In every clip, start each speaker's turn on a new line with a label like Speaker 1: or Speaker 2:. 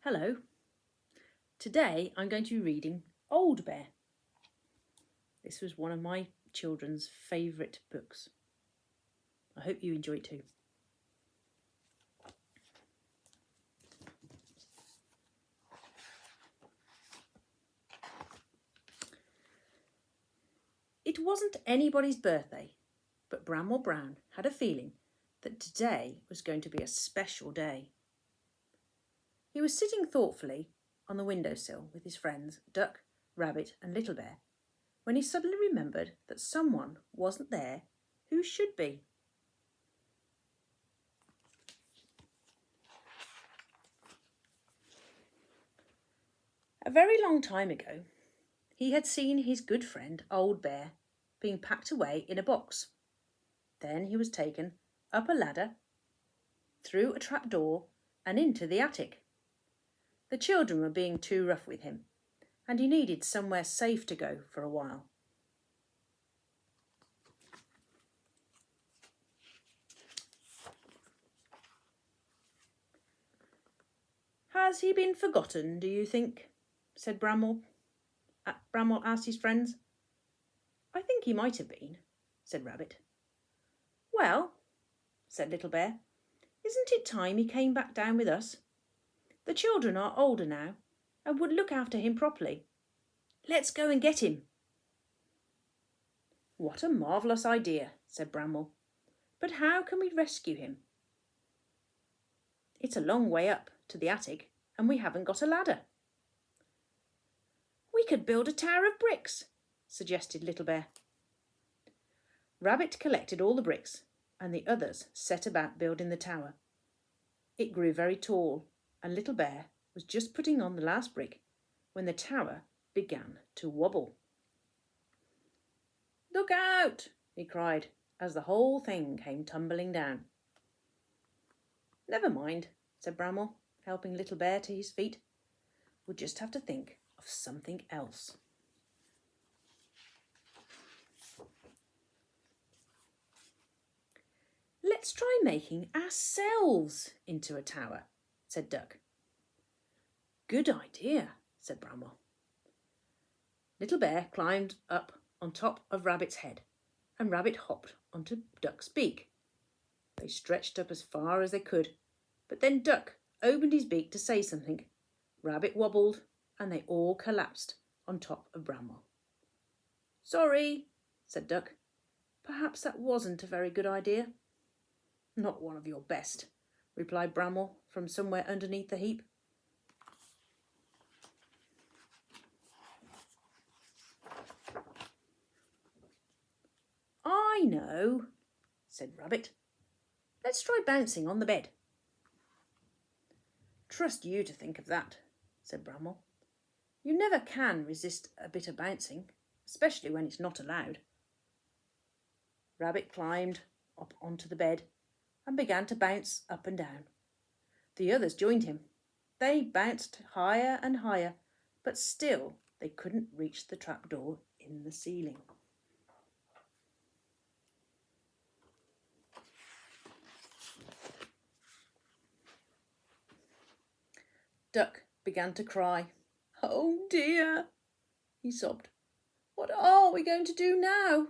Speaker 1: Hello. Today I'm going to be reading Old Bear. This was one of my children's favourite books. I hope you enjoy it too. It wasn't anybody's birthday, but Bramwell Brown had a feeling that today was going to be a special day. He was sitting thoughtfully on the windowsill with his friends Duck, Rabbit and Little Bear when he suddenly remembered that someone wasn't there who should be. A very long time ago, he had seen his good friend Old Bear being packed away in a box. Then he was taken up a ladder, through a trap door and into the attic. The children were being too rough with him, and he needed somewhere safe to go for a while. Has he been forgotten, do you think? Said Bramwell. Bramwell asked his friends. I think he might have been, said Rabbit. Well, said Little Bear, isn't it time he came back down with us? The children are older now and would look after him properly. Let's go and get him. What a marvellous idea, said Bramwell. But how can we rescue him? It's a long way up to the attic and we haven't got a ladder. We could build a tower of bricks, suggested Little Bear. Rabbit collected all the bricks and the others set about building the tower. It grew very tall and Little Bear was just putting on the last brick when the tower began to wobble. Look out, he cried as the whole thing came tumbling down. Never mind, said Bramwell, helping Little Bear to his feet. We'll just have to think of something else. Let's try making ourselves into a tower, said Duck. Good idea, said Bramwell. Little Bear climbed up on top of Rabbit's head, and Rabbit hopped onto Duck's beak. They stretched up as far as they could, but then Duck opened his beak to say something. Rabbit wobbled, and they all collapsed on top of Bramwell. Sorry, said Duck. Perhaps that wasn't a very good idea. Not one of your best, replied Bramwell from somewhere underneath the heap. I know, said Rabbit. Let's try bouncing on the bed. Trust you to think of that, said Bramwell. You never can resist a bit of bouncing, especially when it's not allowed. Rabbit climbed up onto the bed and began to bounce up and down. The others joined him. They bounced higher and higher, but still they couldn't reach the trapdoor in the ceiling. Duck began to cry. Oh dear, he sobbed. What are we going to do now?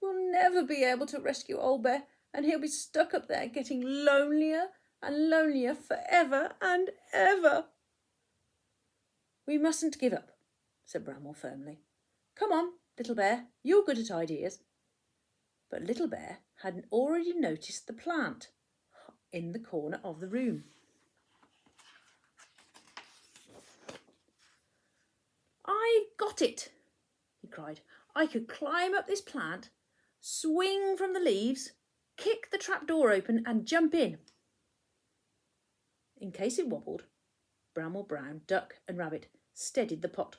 Speaker 1: We'll never be able to rescue Old Bear, and he'll be stuck up there getting lonelier and lonelier forever and ever. We mustn't give up, said Bramwell firmly. Come on, Little Bear, you're good at ideas. But Little Bear hadn't already noticed the plant in the corner of the room. I've got it, he cried. I could climb up this plant, swing from the leaves, kick the trapdoor open and jump in. In case it wobbled, Bramwell Brown, Duck and Rabbit steadied the pot.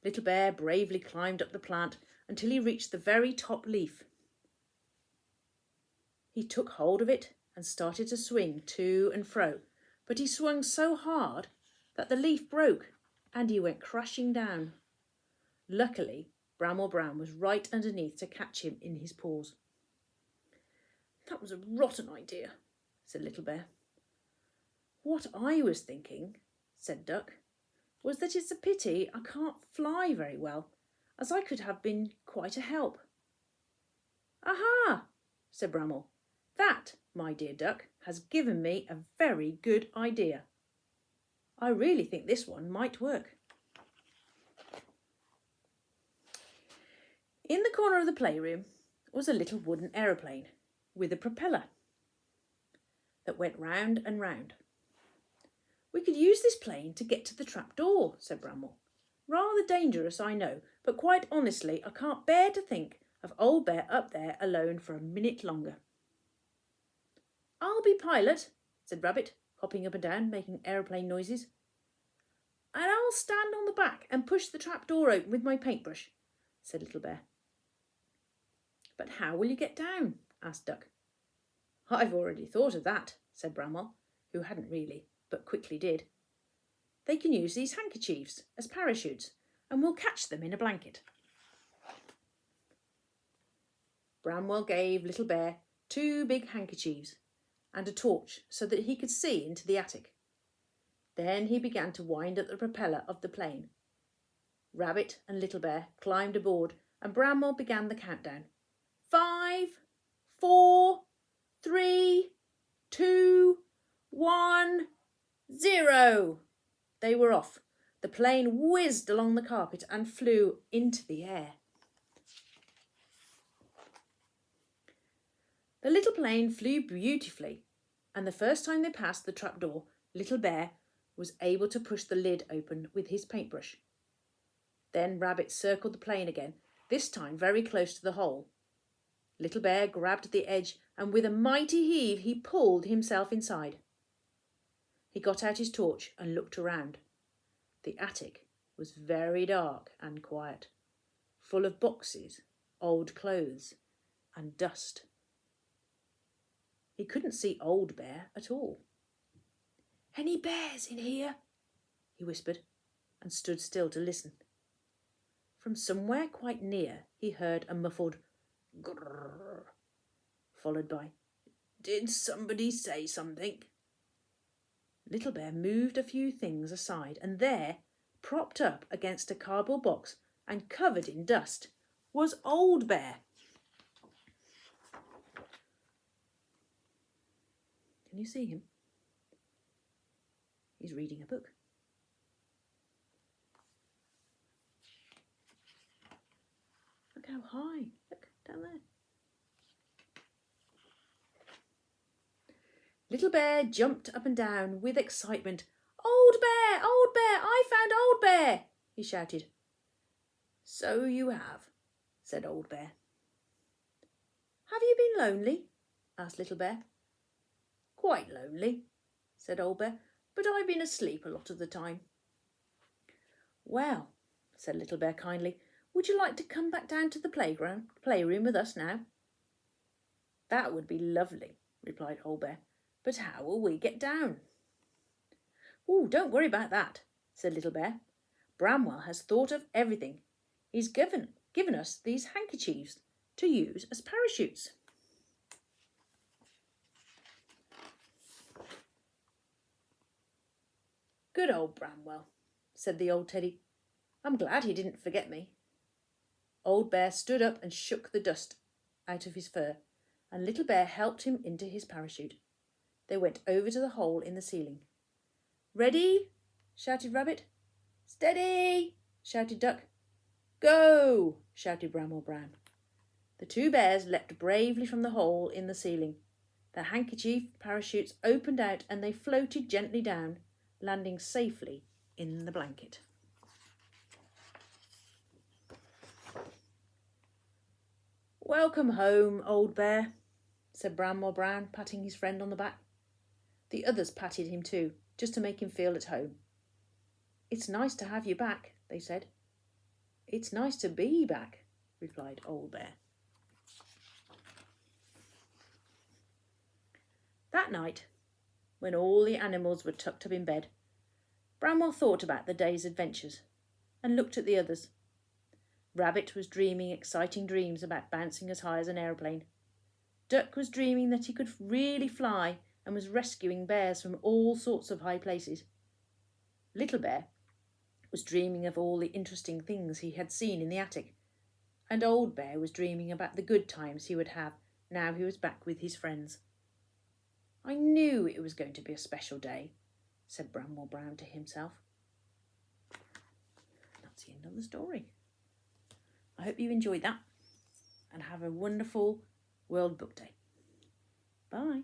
Speaker 1: Little Bear bravely climbed up the plant until he reached the very top leaf. He took hold of it and started to swing to and fro, but he swung so hard that the leaf broke and he went crashing down. Luckily, Bramwell Brown was right underneath to catch him in his paws. That was a rotten idea, said Little Bear. What I was thinking, said Duck, was that it's a pity I can't fly very well, as I could have been quite a help. Aha, said Bramwell. That, my dear Duck, has given me a very good idea. I really think this one might work. In the corner of the playroom was a little wooden aeroplane with a propeller that went round and round. We could use this plane to get to the trap door, said Bramwell. Rather dangerous, I know, but quite honestly, I can't bear to think of Old Bear up there alone for a minute longer. I'll be pilot, said Rabbit, hopping up and down, making aeroplane noises. And I'll stand on the back and push the trap door open with my paintbrush, said Little Bear. But how will you get down? Asked Duck. I've already thought of that, said Bramwell, who hadn't really, but quickly did. They can use these handkerchiefs as parachutes, and we'll catch them in a blanket. Bramwell gave Little Bear 2 big handkerchiefs and a torch so that he could see into the attic. Then he began to wind up the propeller of the plane. Rabbit and Little Bear climbed aboard, and Bramwell began the countdown. 5, 4, 3, 2, 1, 0. They were off. The plane whizzed along the carpet and flew into the air. The little plane flew beautifully, and the first time they passed the trapdoor, Little Bear was able to push the lid open with his paintbrush. Then Rabbit circled the plane again, this time very close to the hole. Little Bear grabbed the edge, and with a mighty heave he pulled himself inside. He got out his torch and looked around. The attic was very dark and quiet, full of boxes, old clothes, and dust. He couldn't see Old Bear at all. Any bears in here? He whispered, and stood still to listen. From somewhere quite near he heard a muffled grrr, followed by, Did somebody say something? Little Bear moved a few things aside, and there, propped up against a cardboard box and covered in dust, was Old Bear. Can you see him? He's reading a book. Look how high. Look, down there. Little Bear jumped up and down with excitement. Old Bear! Old Bear! I found Old Bear! He shouted. So you have, said Old Bear. Have you been lonely? Asked Little Bear. Quite lonely, said Old Bear, but I've been asleep a lot of the time. Well, said Little Bear kindly, would you like to come back down to the playroom with us now? That would be lovely, replied Old Bear, but how will we get down? Oh, don't worry about that, said Little Bear. Bramwell has thought of everything. He's given us these handkerchiefs to use as parachutes. Good old Bramwell, said the old teddy. I'm glad he didn't forget me. Old Bear stood up and shook the dust out of his fur, and Little Bear helped him into his parachute. They went over to the hole in the ceiling. Ready? Shouted Rabbit. Steady! Shouted Duck. Go! Shouted Bramwell Brown. The 2 bears leapt bravely from the hole in the ceiling. The handkerchief parachutes opened out and they floated gently down, landing safely in the blanket. Welcome home, Old Bear, said Bramwell Brown, patting his friend on the back. The others patted him too, just to make him feel at home. It's nice to have you back, they said. It's nice to be back, replied Old Bear. That night, when all the animals were tucked up in bed, Bramwell thought about the day's adventures and looked at the others. Rabbit was dreaming exciting dreams about bouncing as high as an aeroplane. Duck was dreaming that he could really fly and was rescuing bears from all sorts of high places. Little Bear was dreaming of all the interesting things he had seen in the attic, and Old Bear was dreaming about the good times he would have now he was back with his friends. I knew it was going to be a special day, said Bramwell Brown to himself. That's the end of the story. I hope you enjoyed that and have a wonderful World Book Day. Bye.